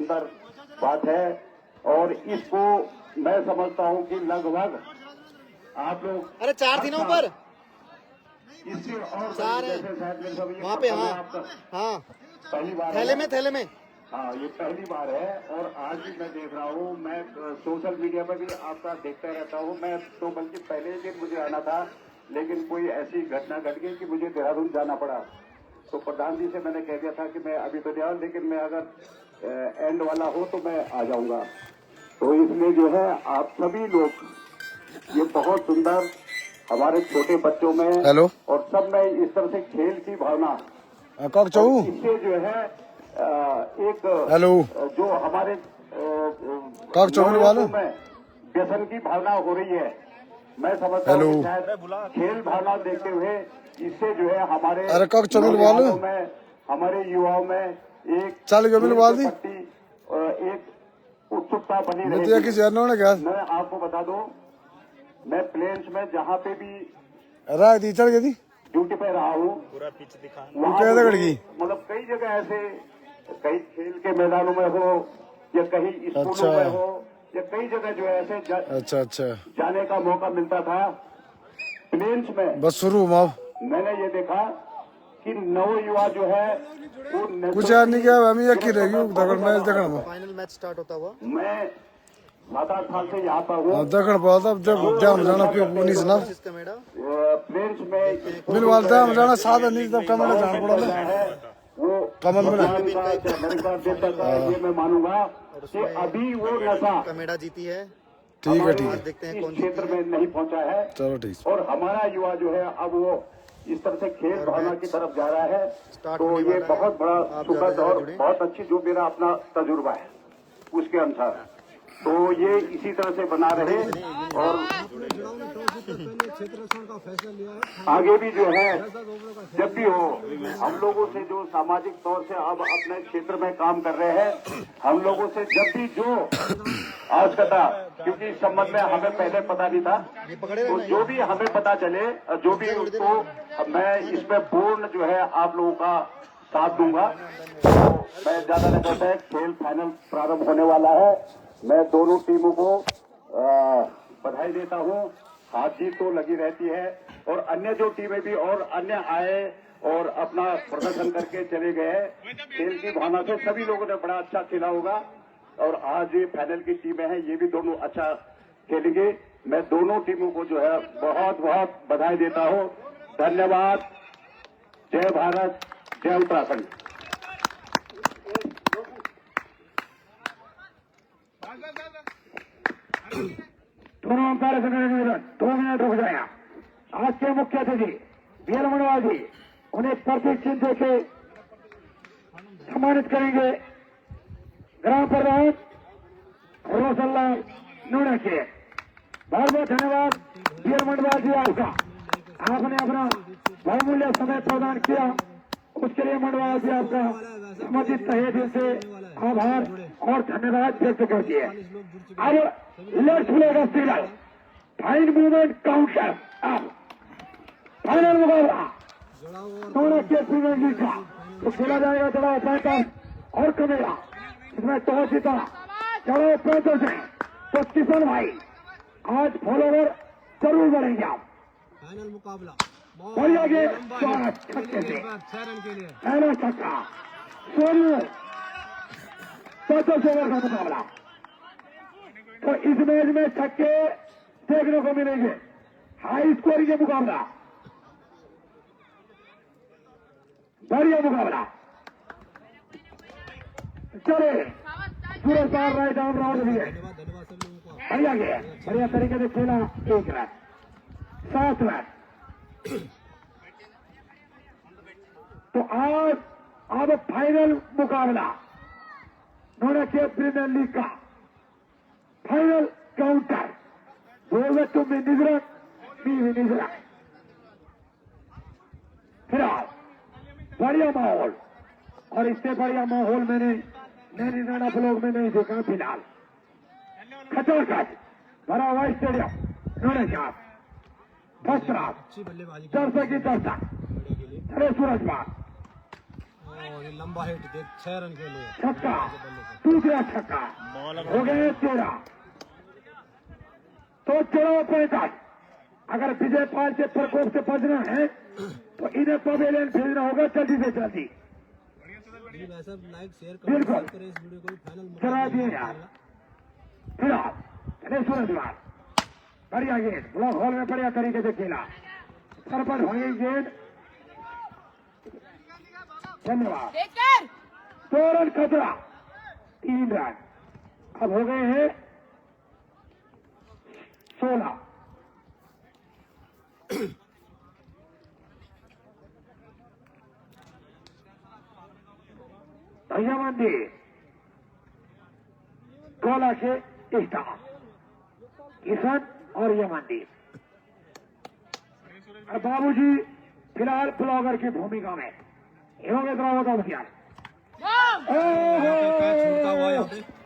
सुंदर बात है और इसको मैं समझता हूं कि लगभग आप लोग, अरे 4 थी ना ऊपर, इससे और 4 है वहाँ पे। हाँ पहली बार थैले में हाँ, ये पहली बार है और आज भी मैं देख रहा हूँ। मैं सोशल मीडिया पर भी आपका देखता रहता हूँ। मैं तो बल्कि पहले ही दिन मुझे आना था, लेकिन कोई ऐसी घटना घट गई कि मुझे देहरादून जाना पड़ा। तो प्रधान जी से मैंने कह दिया था कि मैं अभी तो जाऊँ, लेकिन मैं अगर एंड वाला हो तो मैं आ जाऊंगा। तो इसलिए जो है आप सभी लोग, ये बहुत सुंदर हमारे छोटे बच्चों में हेलो और सब में इस तरह से खेल की भावना, इससे जो है एक हेलो जो हमारे वाले में व्यसन की भावना हो रही है। मैं समझता हूँ कि शायद खेल भावना देखते हुए इससे जो है हमारे वाले में, हमारे युवाओं में एक प्रति एक उत्सुकता बनी रहेगी। मैं आपको बता दूं, मैं प्लेन्स में जहाँ पे भी ड्यूटी पे रहा हूँ, मतलब कई जगह ऐसे, कई खेल के मैदानों में हो या कहीं स्कूलों में हो या कई जगह जो है ऐसे जाने का मौका मिलता था प्लेन्स में। बस शुरू मैंने ये देखा कि नव युवा जो है वो कुछ नहीं किया, फाइनल मैच स्टार्ट होता हुआ। मैं 7-8 साल से यहाँ पर हूँ। प्लेन्स में जाना साधन नहीं, तब कमल जाना पड़ा वो कमल में अमेरिका देश का ये मैं मानूंगा कि अभी वो नशा कमेडा जीती है। ठीक है देखते हैं कौन क्षेत्र में नहीं पहुंचा है। चलो ठीक। और हमारा युवा जो है अब वो इस तरह से खेल भावना की तरफ जा रहा है। तो ये बहुत बड़ा सुखद और बहुत अच्छी जो मेरा अपना तजुर्बा है उसके अनुसार, तो ये इसी तरह से बना रहे और आगे भी जो है जब भी हो, हम लोगों से जो सामाजिक तौर से अब अपने क्षेत्र में काम कर रहे हैं, हम लोगों से जब भी जो आवश्यकता, क्योंकि इस संबंध में हमें पहले पता नहीं था, तो जो भी हमें पता चले, जो भी उसको मैं इसमें पूर्ण जो है आप लोगों का साथ दूंगा। तो मैं ज्यादा नहीं कहता है, खेल फाइनल प्रारंभ होने वाला है। मैं दोनों टीमों को बधाई देता हूं। हार जीत तो लगी रहती है और अन्य जो टीमें भी और अन्य आए और अपना प्रदर्शन करके चले गए, खेल की भावना से सभी लोगों ने बड़ा अच्छा खेला होगा। और आज ये फाइनल की टीमें हैं, ये भी दोनों अच्छा खेलेंगे। मैं दोनों टीमों को जो है बहुत बहुत बधाई देता हूं। धन्यवाद। जय भारत, जय उत्तराखंड। दोनों अंपायर 2 मिनट रुक जाए। आज के मुख्य अतिथि वीर मनवाल जी, उन्हें प्रतीक चिन्ह देके सम्मानित करेंगे। ग्राम प्रधान रोशनलाल नूना के बहुत बहुत धन्यवाद वीर मनवाल जी, आपका आपने अपना बहुमूल्य समय प्रदान किया, उसके लिए मनवाल जी आपका समर्पित तहे दिल से आभार और धन्यवाद व्यक्त करती है। अब let's play the serial fine movement counter. अब फाइनल मुकाबला दोनों के प्रीमियर लीग का तो खेला जाएगा चढ़ाव 35 और कमेला। इसमें टॉस जीता चढ़ाव 35 है, तो किशन भाई आज फॉलोवर जरूर बढ़ेंगे। आप फाइनल मुकाबला बढ़िया गेम, स्वागत छक्के से पहला छक्का सोनू 50 ओवर का मुकाबला। तो इस मैच में छक्के देखने को मिलेंगे, हाई स्कोरिंग के मुकाबला, बढ़िया मुकाबला। चले सूरज पार राइट आर्म राउंड भी है, बढ़िया गया, बढ़िया तरीके से खेला। 1 रन 7 रन। तो आज अब फाइनल मुकाबला नोएडा के प्रीमियर लीग का फाइनल काउंटर। बोल तुम भी निजरत, मी भी निजरत। फिलहाल बढ़िया माहौल, और इससे बढ़िया माहौल मैंने नैनी नोएडा ब्लॉक में नहीं देखा। फिलहाल खचाखच भरा हुआ स्टेडियम नोएडा का फर्स्ट रात दर्शक की दर्शक सूरज पार लंबा हिट 6 रन के लिए छक्का दूसरा छक्का, हो गए 13। तो 14-65। अगर विजय पाल से प्रकोप से बचना है तो इन्हें पवेलियन भेजना होगा जल्दी से जल्दी। बिल्कुल चला दिए यार। फिलहाल चले सूरजवाल, बढ़िया गेंद ब्लॉक हॉल में बढ़िया तरीके से खेला, सरपट हो गई गेंद। धन्यवाद। 2 रन खतरा, 3 रन। अब हो गए हैं 16। भैया मंदिर गोला से स्टार किशन और यमनदीप। बाबूजी फिलहाल ब्लॉगर की भूमिका में योगेश रावत अभियान।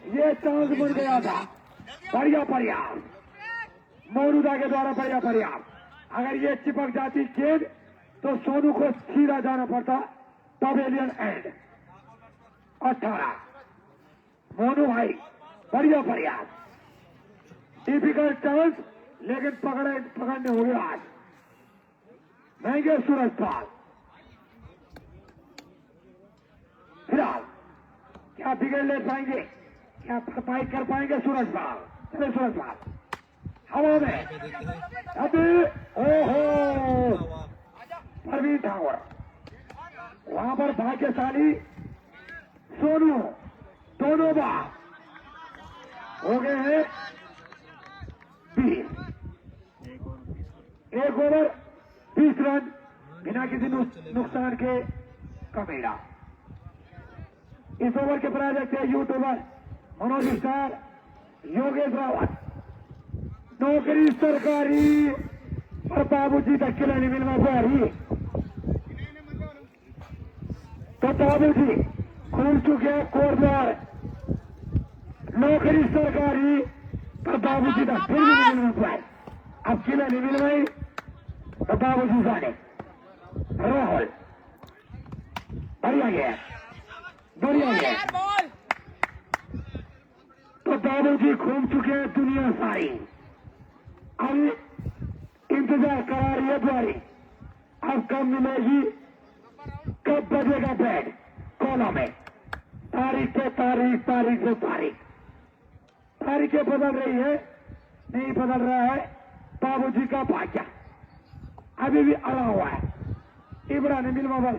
ये चांस बन गया था, बढ़िया प्रयास मोरूदा के द्वारा, बढ़िया प्रयास। अगर ये चिपक जाती गेंद तो सोनू को सीधा जाना पड़ता पवेलियन एंड। 18 मोनू भाई, बढ़िया प्रयास, डिफिकल्ट चांस लेकिन पकड़ने होंगे आज महंगे सूरजपाल। फिलहाल क्या बिगड़ ले पाएंगे, क्या भरपाई कर पाएंगे सूरजपाल? चले सूरजपाल हवा में, अभी ओहो प्रवीण ठाकुर वहां पर भाग्यशाली सोनू, दोनों बार हो गए हैं 20। 1 ओवर 20 रन बिना किसी नुकसान के कमेड़ा। इस ओवर के प्रायोजक थे यूट्यूबर मनोज स्टार योगेश रावत। नौकरी सरकारी और बाबूजी तक किला नहीं मिलना रही तो बाबूजी खुल चुके कोरद्वार। नौकरी सरकारी पर बाबूजी तक फिर भी नहीं मिलना पाए। अब किला नहीं मिल रही तो बाबूजी जाने। राहुल बढ़िया गया, बढ़िया गया। तो बाबूजी घूम चुके हैं दुनिया सारी। अब इंतजार करा रही है द्वारी, अब कब मिलेगी, कब बजेगा बैट कॉलम में। तारीख पे तारीख, तारीख पे तारीख, तारीखें बदल रही है, नहीं बदल रहा है बाबूजी का भाग्य। अभी भी अड़ा हुआ है इब्राहिम ने मिलवा बल।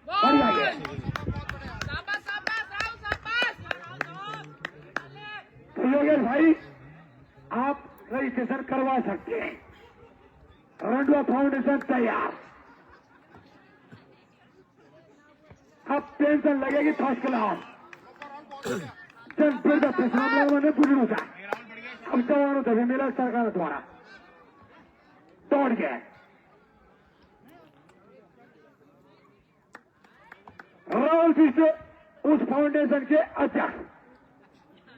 बढ़िया गया। तो योगेश भाई आप रजिस्ट्रेशन करवा सकते हैं। रंडवा फाउंडेशन तैयार। अब पेंशन लगेगी फर्स्ट क्लास। जनपद ने बुजुर्ग का अब जवानों तभी मिला सरकार द्वारा तोड़ गए। राहुल जी से उस फाउंडेशन के अध्यक्ष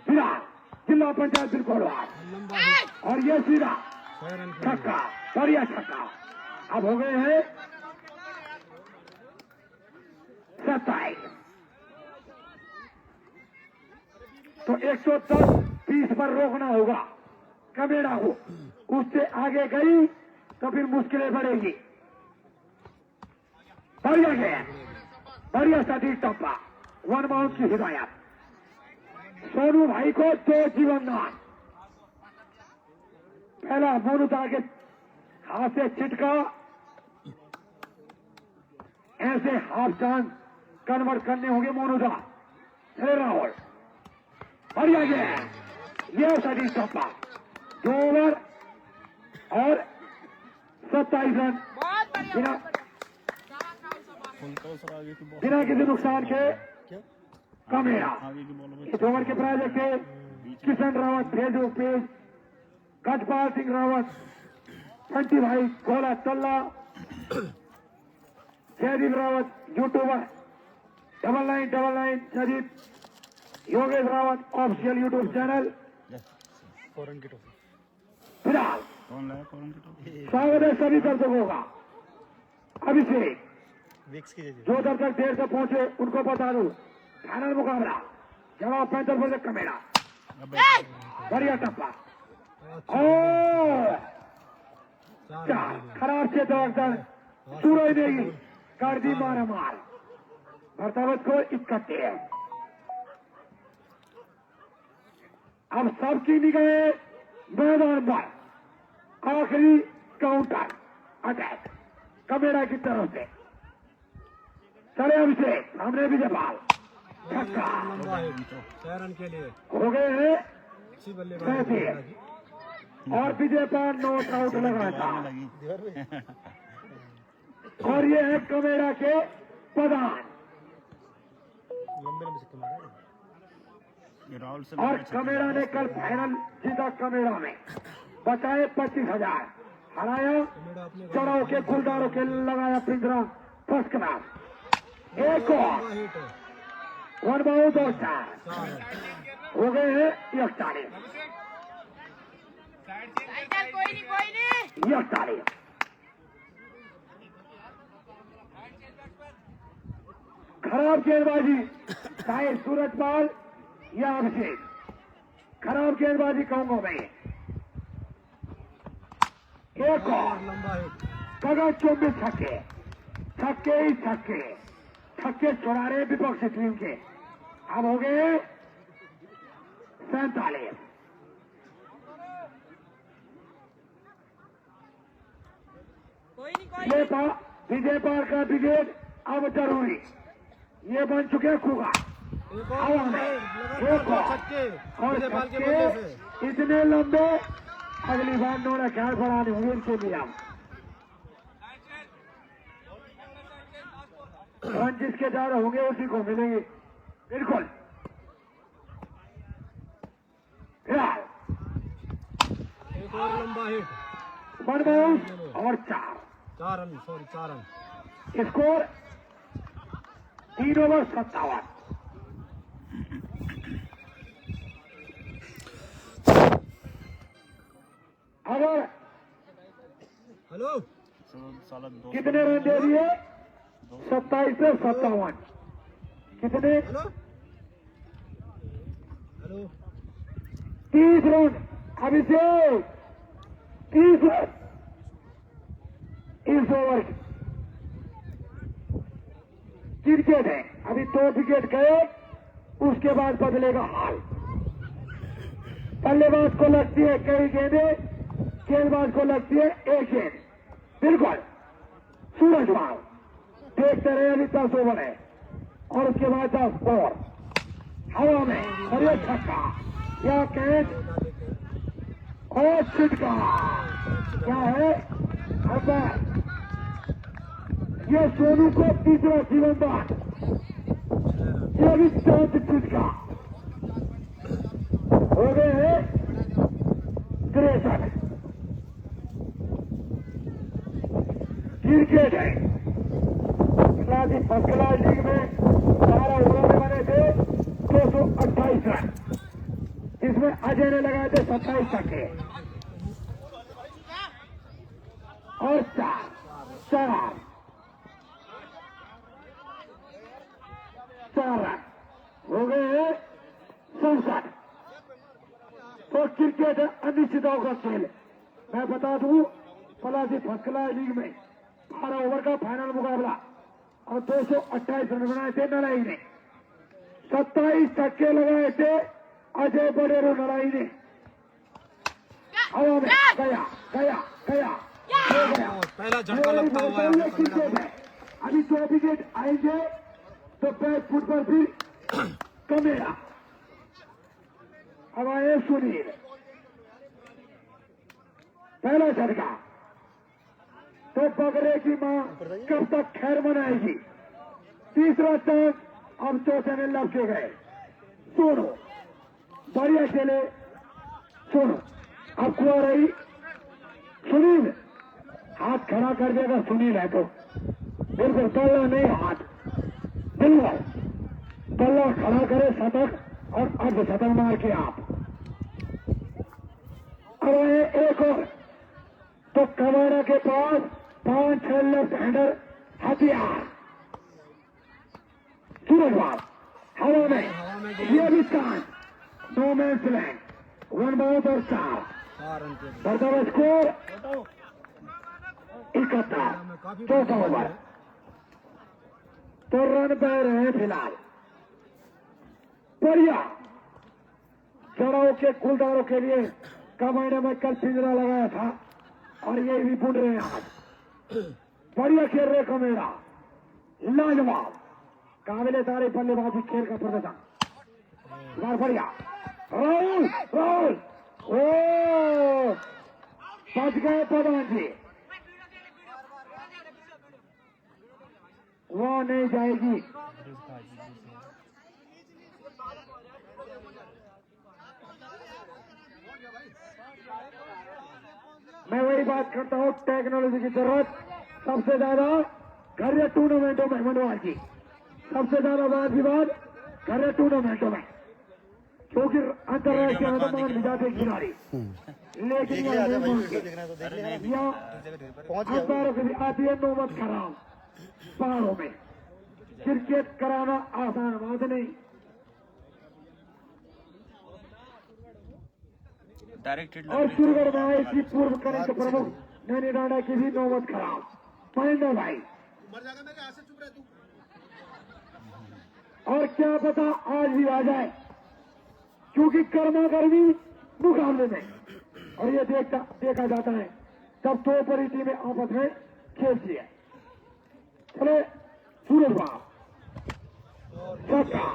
फिलहाल जिला पंचायत बिलकोड़वार, और ये सीधा छक्का, बढ़िया छक्का। अब हो गए हैं 27। तो 110-20 पर रोकना होगा कमेड़ा को। उससे आगे गई तो फिर मुश्किलें बढ़ेगी। बढ़िया गया, बढ़िया सटीक टप्पा, 1 बाउंड की हिदायत। सोनू भाई को 2 जीवनदान। पहला मोनुता के हाथ से छिटका, ऐसे हाफ चांद कन्वर्ट करने होंगे मोनुदा। चले राहुल, बढ़िया गया, यह सटीक टप्पा। 2 ओवर और 27 रन बिना किसी नुकसान के कमेड़ा। इस ओवर के प्रायोजक थे किशन रावत, फेसबुक पेज गजपाल सिंह रावत, पंटी भाई Gola Talla, Jaydeep Rawat YouTuber, 9999 Jaydeep, Yogesh Rawat official YouTube channel. फिलहाल स्वागत है सभी दर्शकों का। अभिषेक जो दर्शक देर से पहुंचे उनको बता दूं, फाइनल मुकाबला जवाब 65 बोले कमेरा बढ़िया टप्पा और चार खराब से दौड़ सूरज देगी कर दी मारा मार भरतावत को इकट्ठे है। अब सबकी निगाहें मैदान पर आखिरी काउंटर अटैक कमेरा की तरफ से चले अभिषेक सामने विजयपाल छक्का के लिए हो गए हैं 37 और विजयपाल नॉट आउट लगा था और ये है कमेरा के प्रधान और कमेरा ने कल फाइनल जीता कमेरा में बचाए 25,000 हराया चढ़ाव के गुलदारों के लगाया पिंजरा फर्स्ट क्लास एक और 1 बाउ 2 4 हो गए हैं 41 41 खराब गेंदबाजी चाहे सूरजपाल या अभिषेक खराब गेंदबाजी कहूंगा मैं एक और कगा 24 छक्के छक्के ही छक्के छक्के छोड़ा रहे विपक्षी टीम के अब हो गए 47 विजयपाल का विकेट अब जरूरी ये बन चुके खुगा और छक्के इतने लंबे अगली बार नोड़ा ख्याल बढ़ाने होंगे इनके लिए रन जिसके ज्यादा होंगे उसी को मिलेंगे बिल्कुल फिलहाल एक और लंबा हिट 1 बाउंस और 4 run sorry 4 run score 3 over 57 अगर हेलो कितने रन दे दिए 27 से 57 कितने हेलो हेलो 30 रन अभिषेक 30 रन इस ओवर क्रिकेट है अभी 2 विकेट गए उसके बाद बदलेगा हाल बल्लेबाज को लगती है कई गेंदें गेंदबाज को लगती है एक गेंद बिल्कुल सूरजपाल देखते रहे अभी 10 ओवर है और उसके बाद 10 और हवा में और ये छक्का या कैच और छिटका क्या है अब्बास ये सोनू को तीसरा जीवनदान ये भी 4 छिटका हो गए हैं 63 क्रिकेट है फर्स्ट क्लास लीग में 12 ओवरों में बने थे 228 रन इसमें अजय ने लगाए थे 27 छक्के और 4 रन हो गए हैं 67 तो क्रिकेट अनिश्चितों का खेल मैं बता दूं पलासी फर्स्ट क्लास लीग में 12 ओवर का फाइनल मुकाबला और 228 रन बनाए थे लड़ाई ने 27 छक्के लगाए थे अजय बड़ेरो लड़ाई ने हवा में गया गया गया हो गया पहला झटका लगता हुआ है क्रिकेट है अभी 2 विकेट आएंगे तो बैट फुट पर फिर कमेरा अब आए सुनील पहला झटका तो बगरे की मां कब तक खैर मनाएगी तीसरा चांस अब चौथे में लपके गए सोनो बढ़िया खेले सोनो अब कुआ रही सुनील हाथ खड़ा कर देगा सुनील है तो बिल्कुल तल्ला नहीं हाथ बिल्कुल तल्ला खड़ा करे शतक और अर्ध शतक मार के आप अब आए एक और तो कमाना के पास 5-6 लेफ्ट हैंडर हथियार सूरजपाल हवा में ये भी चांस नो मैच लैंड 1 बाउट और 4 रन के लिए। बढ़ता स्कोर 71 चौथा ओवर तो रन बह रहे हैं फिलहाल बढ़िया जड़ों के कुलदारों के लिए कमाने में कल पिंजरा लगाया था और ये भी बुन रहे हैं आज बढ़िया खेल रहे कमेरा लाजवाब काबिले तारीफ बल्लेबाजी खेल का प्रदर्शन बार बढ़िया राहुल राहुल ओ बच गए प्रधान जी वहां नहीं जाएगी मैं वही बात करता हूँ टेक्नोलॉजी की जरूरत सबसे ज्यादा घर या टूर्नामेंटों में मनोहर जी सबसे ज्यादा बात विवाद घर या टूर्नामेंटों में क्योंकि अंतर्राष्ट्रीय अनुमान भी जाते खिलाड़ी लेकिन यहाँ नहीं मानते यहाँ अंपायरों की भी आती है नौबत खराब पहाड़ों में क्रिकेट कराना आसान बात नहीं और सुरगढ़ में आए की पूर्व करंट प्रमुख नैनी डांडा की भी नौबत खराब महेंद्र भाई और क्या पता आज भी आ जाए क्योंकि कर्मा कर्मी मुकाबले में और ये देखा जाता है तब दो बड़ी टीमें आपस में खेलती है चले सूरज बाब छक्का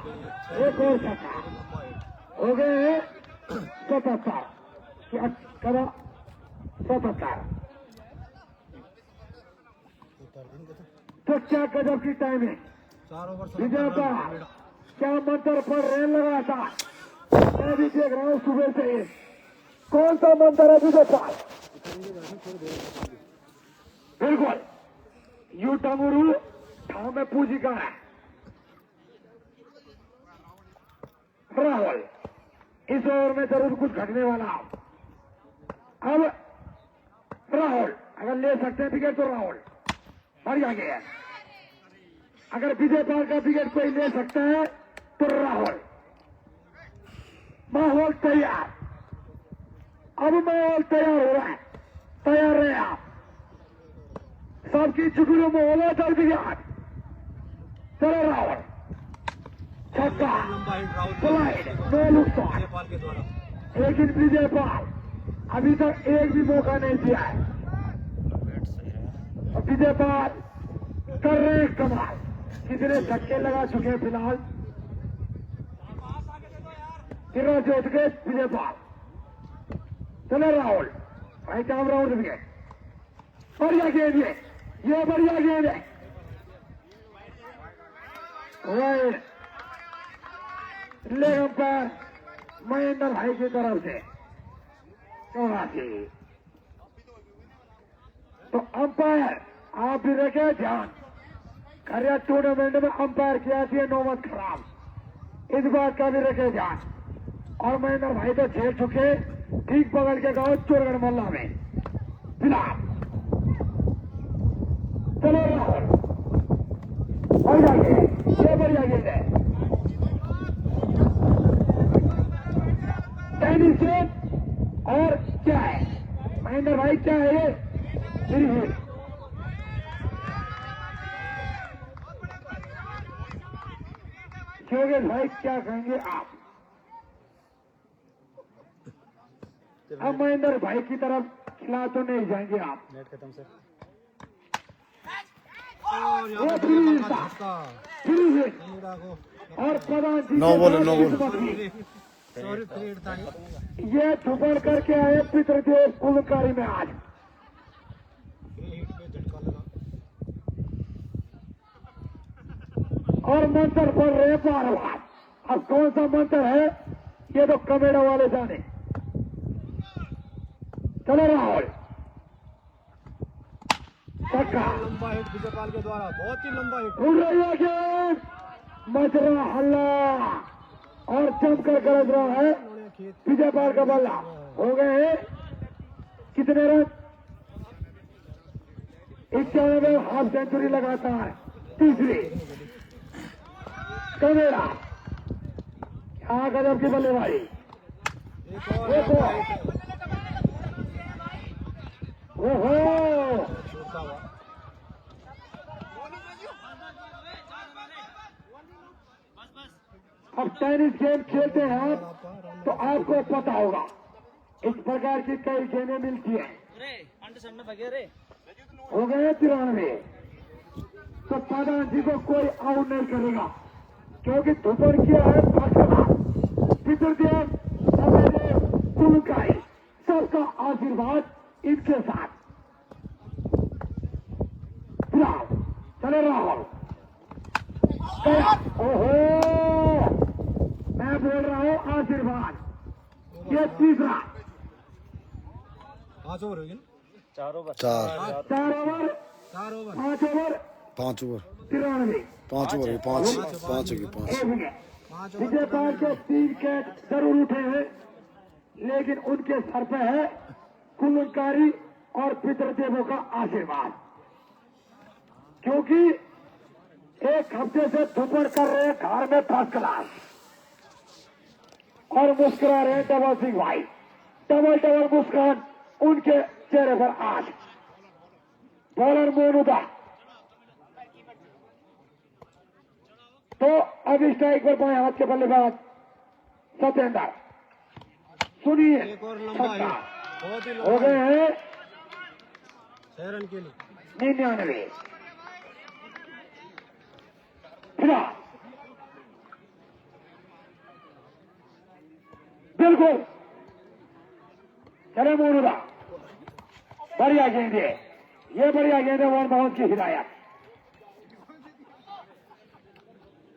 एक और छक्का हो गए 77 कदा 77 तो क्या गजब की टाइम है 4 ओवर विजेता क्या मंत्र पर रेल लगा था मैं भी देख रहा हूँ सुबह से कौन सा मंत्र है विजेता बिल्कुल यू टंगुरु ठाव में पूजी का है राहुल इस ओवर में जरूर कुछ घटने वाला अब राहुल अगर ले सकते हैं विकेट तो राहुल बढ़िया गया अगर विजय पाल का विकेट कोई ले सकता है तो राहुल माहौल तैयार अब माहौल तैयार हो रहा है तैयार रहे आप सबकी चुगलियों में होगा चल विकेट चलो राहुल छक्का स्लाइड नो नुकसान पाल के द्वारा लेकिन विजय पाल अभी तक एक भी मौका नहीं दिया है विजय पाल कर रहे हैं कमाल कितने धक्के लगा चुके हैं फिलहाल कितना जोत गए विजय पाल चले राहुल भाई काम राहुल विकेट बढ़िया गेंद ये बढ़िया गेंद है राइट ले अंपायर महेंद्र भाई की तरफ से 84 तो अंपायर आप भी रखे ध्यान खरिया टूर्नामेंट में अंपायर की आती है नौबत खराब इस बात का भी रखे ध्यान और महेंद्र भाई तो झेल चुके ठीक बगल के गांव चोरगढ़ मोहल्ला में फिलहाल चलो राहुल बढ़िया गेंद ये बढ़िया गेंद है टेनिस गेंद और क्या है महेंद्र भाई क्या है ये योगेश भाई क्या कहेंगे आप अब महेंद्र भाई की तरफ खिला तो नहीं जाएंगे आप नेट खत्म सर और वो यहाँ फ्री पे था धक्का फ्री हिट कमीरा को और प्रधान जी no ball no ball sorry ट्रेड था ये छुपड़ करके आए पितृदेव कुलकारी में आज हिट पे झटका लगा और मंत्र पढ़ रहे बार बार अब कौन सा मंत्र है ये तो कमेड़ा वाले जाने चलो राहुल छक्का लंबा हिट विजयपाल के द्वारा बहुत ही लंबा हिट उड़ रही है गेंद मच रहा हल्ला और जमकर गरज रहा है उन्होंने खेत विजय पाल का बल्ला हो गए हैं कितने रन 91 हाफ सेंचुरी लगाता है तीसरी कमेरा गजब की बल्लेबाजी। एक और लंबा हिट। ओहो, छोड़ता हुआ। अब टेनिस गेम खेलते हैं तो आपको पता होगा इस प्रकार की कई गेमें मिलती हैं। हो गए 93, तो प्रधान जी को कोई आउट नहीं करेगा क्योंकि धुपड़ किया है भाजपा, पितृदेव, समयदेव, कुलकारी, सबका आशीर्वाद इनके साथ। राहुल, चले राहुल, गया। ओहो, मैं बोल रहा हूँ आशीर्वाद। ये तीसरा, 5 ओवर हो गए ना? 4 4 over, 4 over. 5 over, 5 over 93, 5 over 5 5 होगी 5 एक विकेट। 5 विजय पाल के 3 कैच जरूर उठे हैं, लेकिन उनके सर पे है कुलकारी और पितृदेवों का आशीर्वाद, क्योंकि एक हफ्ते से धुपड़ कर रहे हैं घर में फर्स्ट क्लास और मुस्कुरा रहे हैं डबल सिंह भाई। डबल मुस्कान उनके चेहरे पर आज। बॉलर मोनुदा, तो अब स्ट्राइक पर बाएं हाथ के बल्लेबाज सत्येंद्र। सुनिए, एक और लंबा हिट। बहुत ही हो लंबा गए हिट। हैं 6 रन के लिए। 99। फिलहाल बिल्कुल चले मोनुदा, बढ़िया गेंद है, ये बढ़िया गेंद है वन बाउंस की हिदायत।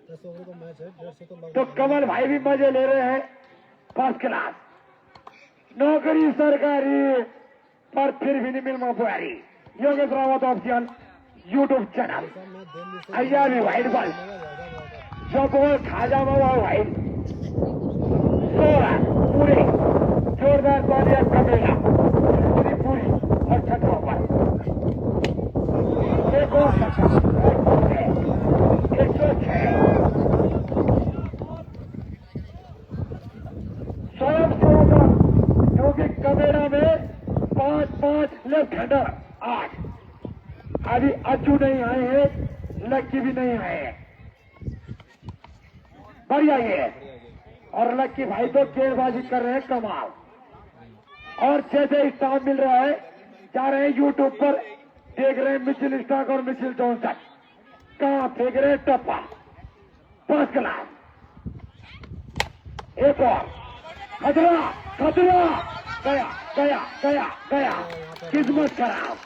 10 ओवर का मैच है, 150 तो तो कमल भाई भी मजे ले रहे हैं फर्स्ट क्लास। नौकरी सरकारी पर फिर भी नहीं मिल पारी। Yogesh Rawat official YouTube channel. मैं दिल्ली से अय्या भी वाइट बॉल, जो बॉल खाजा हुआ वाइट, 16 पूरे, जोरदार बॉल या कमेला पूरी और छक्का पर। एक और छक्का, 106। स्वयं से होगा, क्योंकि कमेरा में 5 लेफ्ट हैंडर 8। अभी अज्जू नहीं आए हैं, लक्की भी नहीं आए हैं। बढ़िया ये है, और लक्की भाई तो गेंदबाजी कर रहे हैं कमाल। और जैसे स्टाफ मिल रहा है, जा रहे हैं यूट्यूब पर, देख रहे हैं मिचेल स्टार्क और मिचेल जॉनसन कहां फेंक रहे हैं टप्पा। First class. एक और खतरा, खतरा, गया गया गया गया, किस्मत खराब।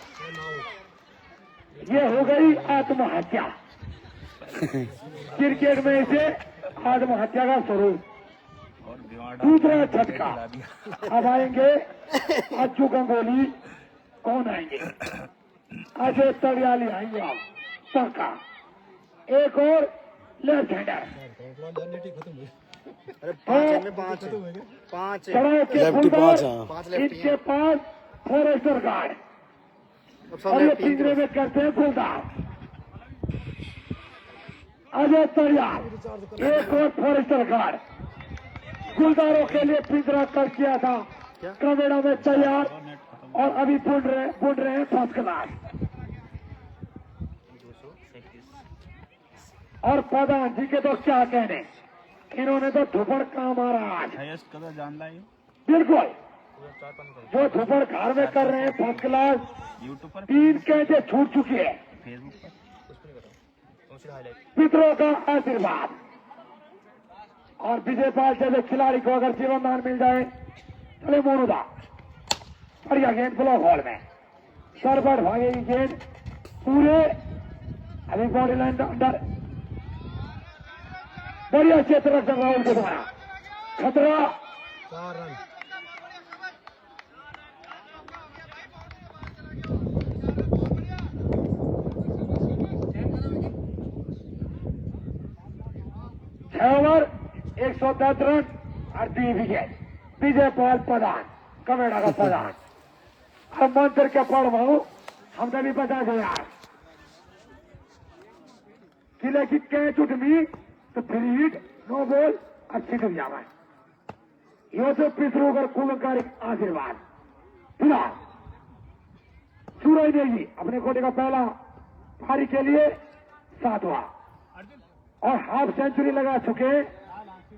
ये हो गई आत्महत्या। क्रिकेट में इसे आत्महत्या का स्वरूप। दूसरा झटका, अब आएंगे अज्जू गंगोली। कौन आएंगे? अजय तड़ियाली आएंगे आप पक्का। एक और लेफ्ट हैंडर। खत्म हुई। अरे 5 में 5 5 चढ़ाव के लेफ्टी फुलबार, 5 हाँ 5 लेफ्टी इनके हैं। पास फॉरेस्टर गार्ड, अब सब और ये लेफ्टी पिंजरे में करते हैं फुलदार। अजय तड़ियाल, एक और फॉरेस्टर गार्ड। गुलदारों के लिए पिंजरा कर किया था, कमेड़ा में तैयार, और अभी बुन रहे हैं फर्स्ट क्लास। और प्रधान जी के तो क्या कहने, इन्होंने तो धुपड़ काम मारा आज। बिल्कुल, जो धुपड़ घर में कर रहे हैं फर्स्ट क्लास। 3 कैचे छूट चुकी है। पितरों का आशीर्वाद और विजय पाल जैसे खिलाड़ी को अगर जीवनदान मिल जाए। चले मोनुदा, बढ़िया गेंद ब्लॉक हॉल में, सरबट भागेगी गेंद पूरे। अभी बॉडी लाइन अंडर, बढ़िया क्षेत्र रक्षण राहुल के द्वारा। खतरा, 4 रन। ओवर 110 रन और 3 विकेट। विजय पाल प्रधान, कमेड़ा का प्रधान। अब मंत्र के पढ़ भाऊ, हमने भी बता दो यार। किले की कैच उठनी तो फ्री हिट, नो बॉल, अच्छी दुनिया में यो जो पितरों का कुलकारी आशीर्वाद फिलहाल सूरज देवी अपने कोटे का पहला पारी के लिए 7वां और हाफ सेंचुरी लगा चुके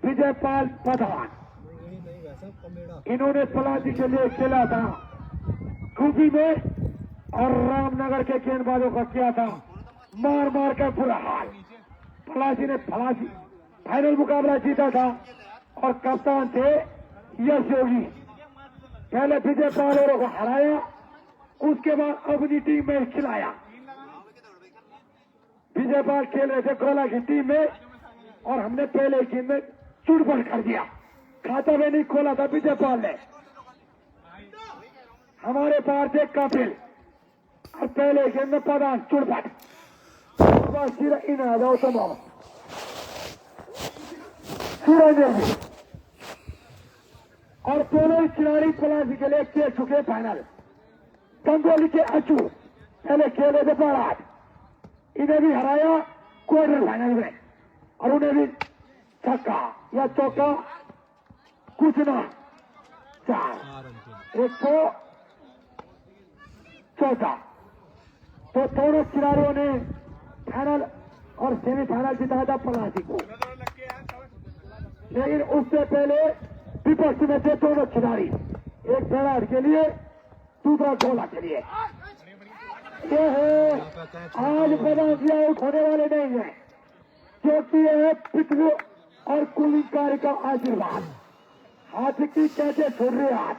विजयपाल पठान। वही नहीं वैसा कमेड़ा इन्होंने पलासी के लिए खेला था खूबी में और रामनगर के गेंदबाजों का किया था मार मार कर बुरा हाल। पलासी ने फाइनल मुकाबला जीता था और कप्तान थे यश योगी। पहले विजयपाल औरों को हराया, उसके बाद अपनी टीम में खिलाया। विजयपाल खेल रहे थे गोला की टीम में और हमने पहले गेंद में चुड़बड़ कर दिया। खाता में नहीं खोला था विजयपाल ने। हमारे पास थे कपिल और पहले गेंद में प्रधान चुड़बड़ इन आ जाओ तमाम सूरज देवी और दोनों खिलाड़ी पलासी के लिए खेल चुके फाइनल। गंगोली के अचू पहले खेले थे बारात, इन्हें भी हराया क्वार्टर फाइनल में और उन्हें भी छक्का या चौका कुछ ना 4 114। तो दोनों खिलाड़ियों ने फाइनल और सेमीफाइनल जिताया था पलासी को, लेकिन उससे पहले विपक्ष में थे दोनों खिलाड़ी, एक बेड़ाट के लिए दूसरा गोला के लिए। ये है आज पदाधिकारी आउट होने वाले नहीं है, क्योंकि यह है पितरों और कुलिंगकारी का आशीर्वाद। हाथ की कैसे छोड़ रहे आज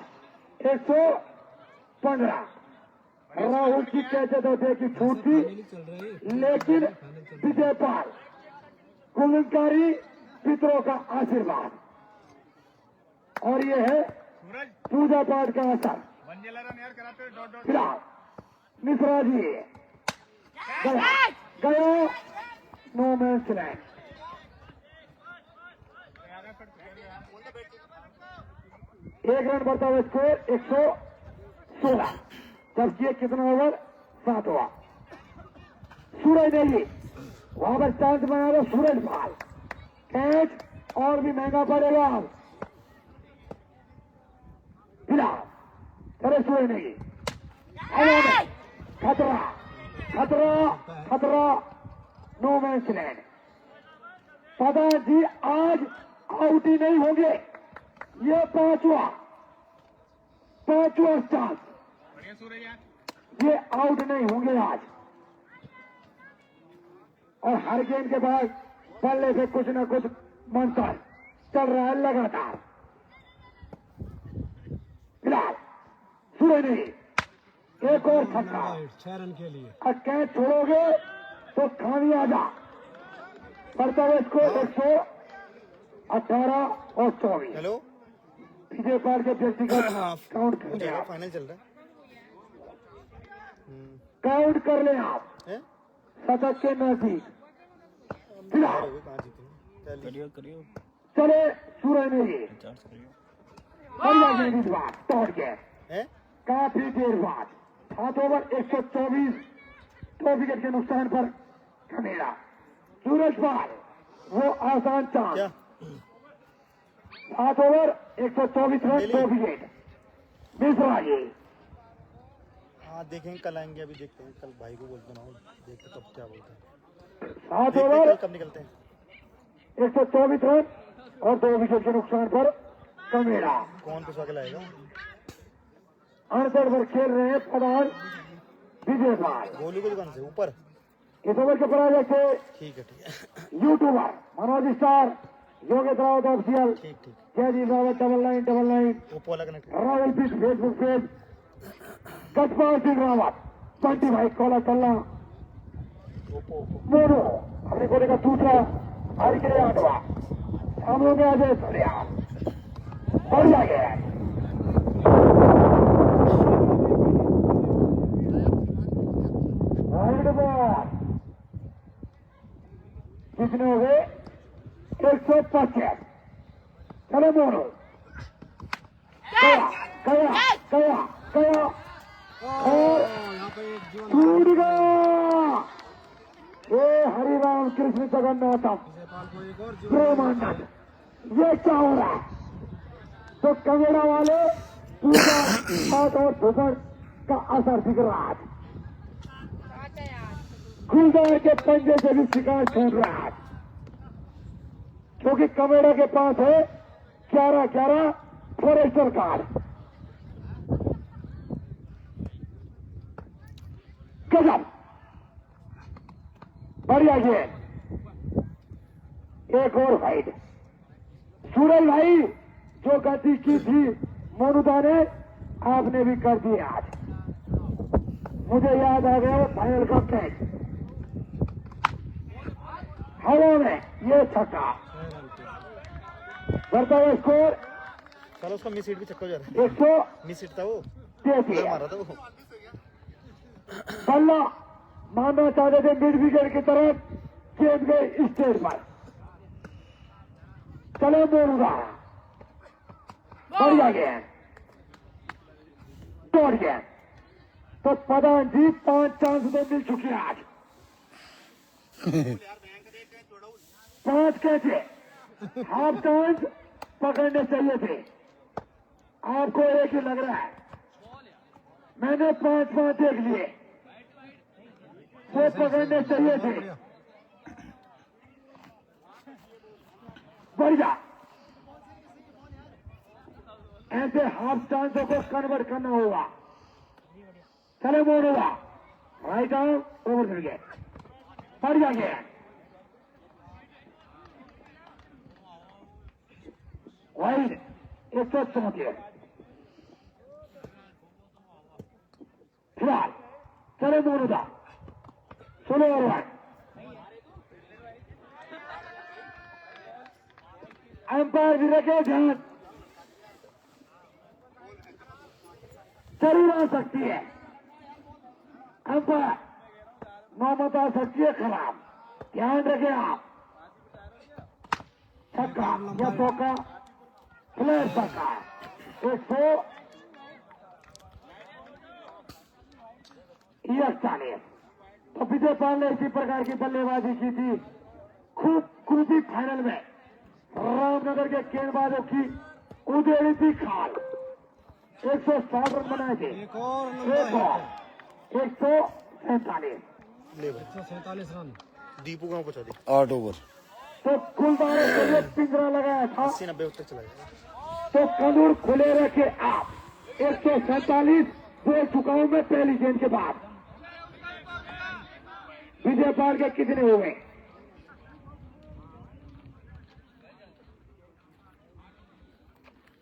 115। राहुल की कैसे तो देखी छूट थी, लेकिन विजयपाल कुलिंगकारी पितरों का आशीर्वाद और ये है पूजा पाठ का असर। फिलहाल मिश्रा जी गया नो मैच लैंड। एक रन बढ़ता हुआ स्कोर 116, जबकि कितना ओवर 7वां। सूरज देवी वहां पर चांस बना रहे सूरज पाल, कैच और भी महंगा पड़ेगा। फिलहाल चले सूरज देवी खतरा खतरा खतरा नो मैच लैंड। पता जी आज आउट ही नहीं होंगे, ये पांचवा चांस, ये आउट नहीं होंगे आज। और हर गेंद के बाद बल्ले से कुछ न कुछ मंत्र चल रहा है लगातार। फिलहाल सूरज ने एक और छक्का, 6 रन के लिए और कैच छोड़ोगे तो खामियाजा बढ़ता हुआ इसको 118 और 24। हेलो विजयपाल के व्यक्तिगत काउंट कर ले आप, फाइनल चल रहा काउंट कर ले आप है? शतक के नजदीक। फिलहाल कहाँ जीते? चले सूरज ने बढ़िया गेंद इस बार तोड़ के हैं? काफी देर बाद 7 ओवर 124 2 विकेट के नुकसान पर खमेड़ा सूरज पाल वो आसान चांस। क्या 7 over 124 run 2 wicket. Mishra ji हाँ देखेंगे, कल आएंगे, अभी देखते हैं, कल भाई को बोलते ना, देखते कब क्या बोलते हैं। 7 देखते हैं ओवर कल कब निकलते हैं। 124 रन और 2 विकेट के नुकसान पर कमेड़ा। कौन पिछवा के लाएगा? 68 पर खेल रहे हैं प्रधान विजयपाल। गोलू की दुकान से ऊपर। इस ओवर के पराजय से ठीक है YouTuber Manoj star, Yogesh Rawat official, ठीक ठीक। जयदीप रावत 9999, ओप्पो वाला कनेक्ट। राहुल पीठ फेसबुक पेज, गजपाल सिंह रावत 20 भाई कोला चलना ओप्पो मोनो अपने कोने का दूसरा हर के लिए 8वां। हम लोग आज बढ़िया बढ़िया गया कितने हो गए 125। चलो मोनो गया गया गया गया और यहाँ पे एक जीवन टूट गया। ये हरिराम कृष्ण जगन्नाथम विजयपाल को एक और जीवन प्रेमानंद ये क्या हो रहा है? तो कमेरा वाले पूजा पाठ और भूगोल का असर दिख रहा है। गुलदार के पंजे से भी शिकार छोड़ रहा है, क्योंकि कमेरा के पास है 11 फॉरेस्टर कार्ड। गजब, बढ़िया गेंद, एक और फाइट। सूरज भाई जो गलती की थी मोनुदा ने, आपने भी कर दी आज। मुझे याद आ गया वो फाइनल का कैच, हवा में ये छक्का। बढ़ता हुआ स्कोर चलो, उसका मिस हिट भी चक्कर जा रहा 100 मिस हिट था वो, देखिए मारा था वो। बल्ला मारना चाहते थे मिड विकेट की तरफ, गेंद गए स्टेज पर। चले मोनुदा, बढ़िया गेंद, तोड़ गेंद। तो प्रधान जी 5 चांस में मिल चुकी है आज। 5 कैचे, हाफ चांस पकड़ने चाहिए थे। आपको एक ही लग रहा है, मैंने 5 देख लिए, वो पकड़ने चाहिए थे। बढ़िया, ऐसे हाफ चांसों को कन्वर्ट करना होगा। चले मोनुदा, राइट आर्म ओवर मिल गए, बढ़िया गया। वाइड 134। फिलहाल चले मोनुदा, 16 ओवर 1। अंपायर भी रखे ध्यान, जरूर आ सकती है। अंपायर नौबत आ सकती है खराब, ध्यान रखें आप। छक्का या चौका, फ्लैट छक्का, 141। तो विजय पाल ने इसी प्रकार की बल्लेबाजी की थी। खूब क्रूपी फाइनल में रामनगर के गेंदबाजों की उधेड़ी थी खाल। 160 रन बनाए थे, एक और 147। ले भाई, 147 रन। दीपू गांव पहुंचा दी। 8 ओवर। तो गुलदारों के लिए पिंजरा लगाया था, 80-90 तक चला गया। तो कनूर खुले रखे आप। 147 बोल चुका हूं मैं पहली गेंद के बाद। विजय पाल के कितने हुए?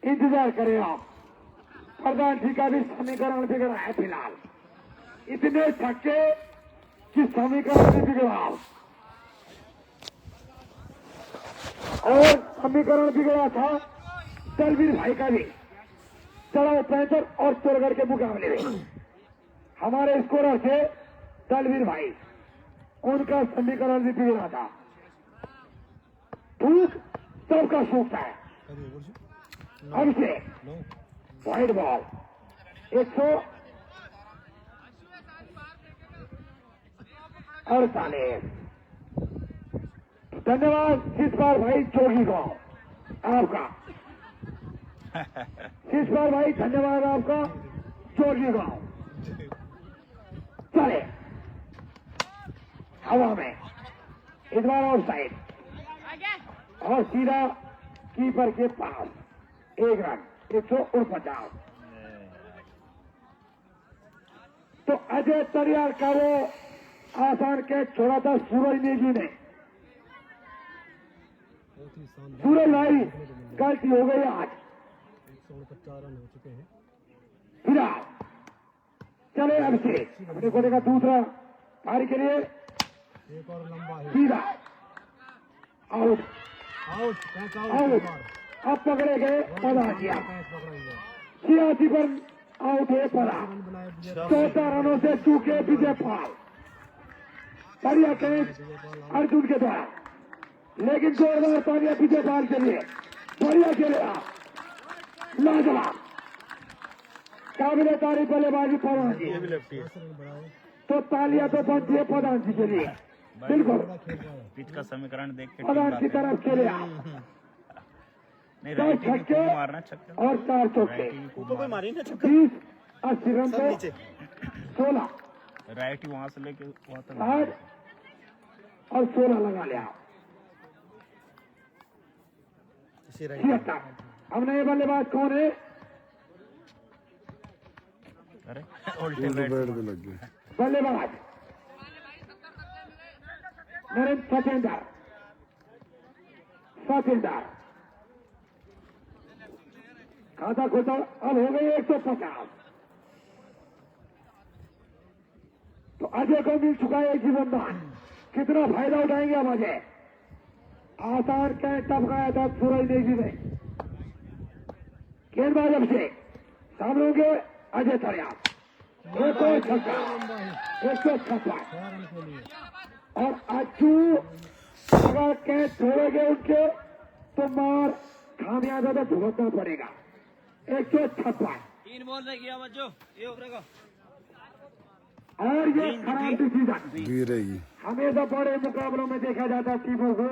इंतजार करें आप। प्रधान जी का भी समीकरण बिगड़ा है फिलहाल, इतने छक्के कि समीकरण भी बिगड़ा। और समीकरण बिगड़ा था दलवीर भाई का भी, चढ़ाव 65 और चित्तौड़गढ़ के मुकाबले में हमारे स्कोरर थे दलवीर भाई, उनका समीकरण भी बिगड़ा था। धूप सबका सूखता है। अब से वाइड बॉल 148। धन्यवाद इस बार भाई जोगी गांव आपका। इस बार भाई धन्यवाद आपका जोगी गांव। चले हवा में, इस बार आउट साइड और सीधा कीपर के पास। 1 रन, 149। तो अजय तरियार का वो आसान कैच छोड़ा था सूरज नेगी ने। सूरज भाई गलती हो गई आज। 149 रन हो चुके हैं। फिलहाल चले अभिषेक अपने कोने का दूसरा पारी के लिए, एक और लंबा है। सीधा out. Out, catch out, out. अब पकड़े गए पदा किया। कैच पकड़ेंगे। 86 पर आउट है पदा। रन बनाए विजय 14 रनों से चूके विजय पाल। बढ़िया कैच अर्जुन के द्वारा, लेकिन जोरदार तालियां विजय पाल के लिए। बढ़िया खेले आप, लाजवाब, काबिले तारीफ बल्लेबाजी प्रधान जी। ये भी लेफ्टी है। 10 रन बनाए। तो तालियां तो बनती है प्रधान जी के लिए, बिल्कुल। बड़ा खेल रहा है। पिच का समीकरण देख के प्रधान की तरफ खेले आप। नहीं 10 राइट ही छक्के को मारना छक्का और 4 चौके। ऊपर कोई मारी ना छक्का 30 80 रन सब पे नीचे 16 राइट ही वहां से लेके वहां तक 60 और 16 लगा लिया। इसी राइट 76। अब नए बल्लेबाज कौन है? अरे उल्टे उल्टे राइट बैट पे लग गए। बल्लेबाज नरेंद्र सतेंद्र खाता खोता अब हो गई 150। तो अजय को मिल चुका है एक जीवन दान। कितना फायदा उठाएंगे अब अजय? आसान कैच टपकाया था सूरज नेगी में। गेंदबाज अभिषेक सामने होंगे अजय तरिया। एक और छक्का 156। 6 रन के लिए और अच्चू अगर कैच छोड़ेंगे उनके तो मार खामियाजा तो भुगतना पड़ेगा। 156 3 बॉल रह गया बच्चों ये ओवर का और ये खराब डिसीजन दी रहेगी। हमेशा बड़े मुकाबलों में देखा जाता है टीमों को।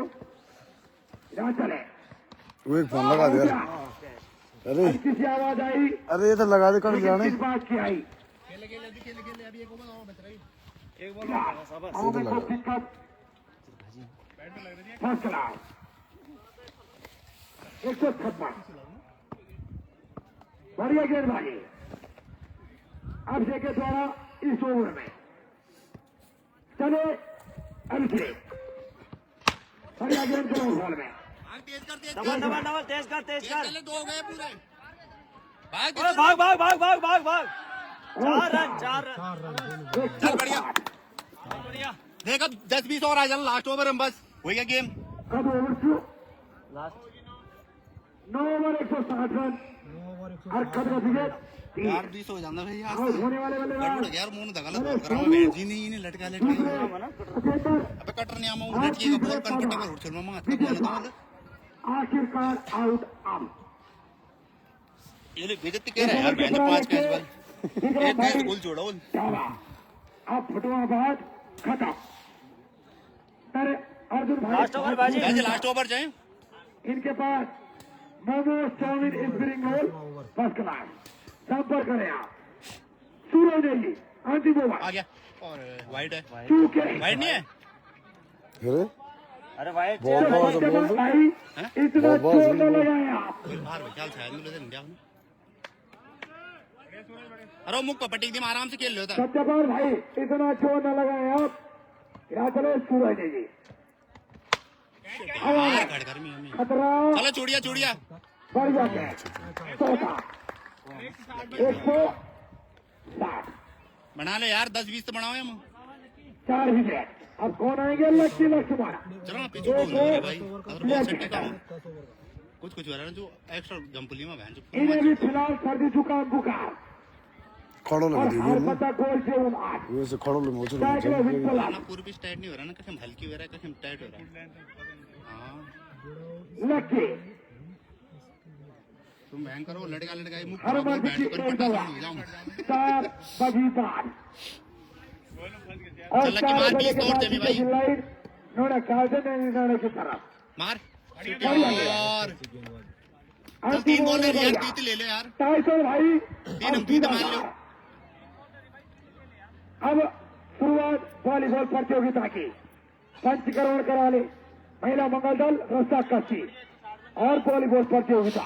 यहाँ चले वो एक फोन लगा दे यार। अरे किसी आवाज आई अरे ये तो लगा दे कब जाने। किस बात की आई? आओगे को दिक्कत फर्स्ट क्लास 156 बढ़िया गेंदबाजी अभिषेक के द्वारा इस ओवर में। चले अभिषेक बढ़िया गेंद को बॉल में डबल तेज कर भाग भाग भाग भाग भाग भाग 4 रन 4 रन 4 रन चल बढ़िया देख अब 10-20 और आ जाना लास्ट ओवर में बस हो गया गेम। कब ओवर क्यों लास्ट 9 ओवर 160 रन 9 ओवर और कब का विकेट यार 20 हो जाना भाई यार आउट होने वाले बल्लेबाज यार मुंह ने गलत बोल करा मैं जी नहीं लटका दूसरे सतेंद्र अबे कटर नहीं आमा लटकी का बॉल कन कटा कर चल मामा हाथ बोला था आखिरकार आउट अब ये ले बेइज्जती कह रहा है यार मैंने 5 कैच बॉल एक कैच गोल जोड़ा बोल डाला। अब फुटवाबाज खत्म। अरे अर्जुन भाई लास्ट ओवर बाजी जाए लास्ट ओवर जाए इनके पास momos chowmein spring roll first class. संपर्क करें आप सूरज जी अंतिम ओवर आ गया और वाइड है चूके वाइड नहीं है अरे अरे वाइट बॉल बॉल से बोल दो। भाई इतना चोट न लगाए आप। कोई बाहर में ख्याल शायद मिले इंडिया में अरे मुख पर पट्टी दी आराम से खेल लो था सत्यपाल भाई इतना चोट न लगाए आप। यहाँ चलो सूरज जी खड़ कर मी खतरा चलो चूड़िया चूड़िया बढ़िया कैच चौथा 160 बना ले यार 10-20 तो बनाओ हम 4 विकेट। अब कौन आएंगे? लक्ष्मी लक्ष्मण चलो ना पीछे बोल रहे भाई और बॉल सेट का कुछ हो रहा है जो एक्स्ट्रा जंपली में बहन जो इन्हें भी फिलहाल सर्दी जुकाम बुखार खड़ो और लगा हार दी पता गोल से उमार वैसे खड़ो ले मोचो साइकिल विंपला ना पूरी भी टाइट नहीं हो रहा ना कहीं हल्की हो रहा है कहीं टाइट हो रहा है हाँ लक्की तुम बहन करो लड़का लड़का मुख हर बॉल मर्द की बैठ एक कर दवा पट्टा जाऊं स्टार बगीचार और चल लक्की 4 मार बजे 20 के और बाद जमी भाई लाइन नोड़ा काजे ने निशाने की तरफ मार बढ़िया और चल अंतिम 3 बॉल ओवर में यार बढ़िया 30 ले ले यार 250 भाई 3 हम 3 मान लो अब शुरुआत वॉलीबॉल प्रतियोगिता की पंचकरण करा ले महिला मंगल दल रस्ता कस्ती और वॉलीबॉल प्रतियोगिता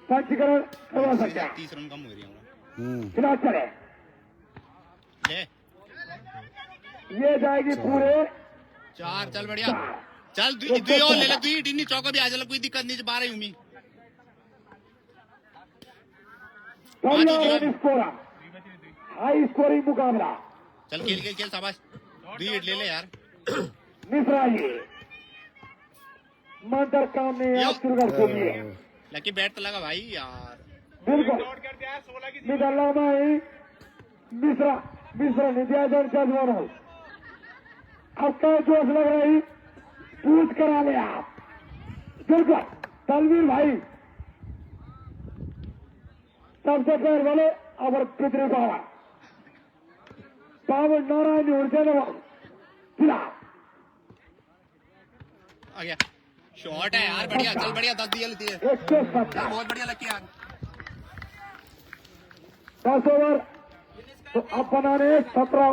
पंचकरण करवा सकते हैं। 30 रन कम हो रही है फिलहाल चले ले ये जाएगी पूरे 4 चल बढ़िया चल दुई और ले ले दुई टिन्नी चौका भी आ जाला कोई दिक्कत नहीं 12 ही उम्मीद बढ़िया रन स्कोर हाई स्कोरिंग मुकाबला चल खेल खेल खेल शाबाश दुई हिट ले ले यार मिश्रा जी मंत्र काम ने आप शुरू कर दिए लकी बैट तो लगा भाई यार बिल्कुल निकलना भाई मिश्रा मिश्रा नित्याजन चंद्रमोहन अब क्या जोश लग रही पूछ करा ले आप बिल्कुल तलवीर भाई सबसे पहले बोले अवर पितृ पावर पावर नारायण ऊर्जा फिलहाल आ गया शॉट है यार, बढ़िया चल, बढ़िया 10 दिया लेती है, 117 बहुत बढ़िया लकी यार। 10 ओवर तो अब बनाने 17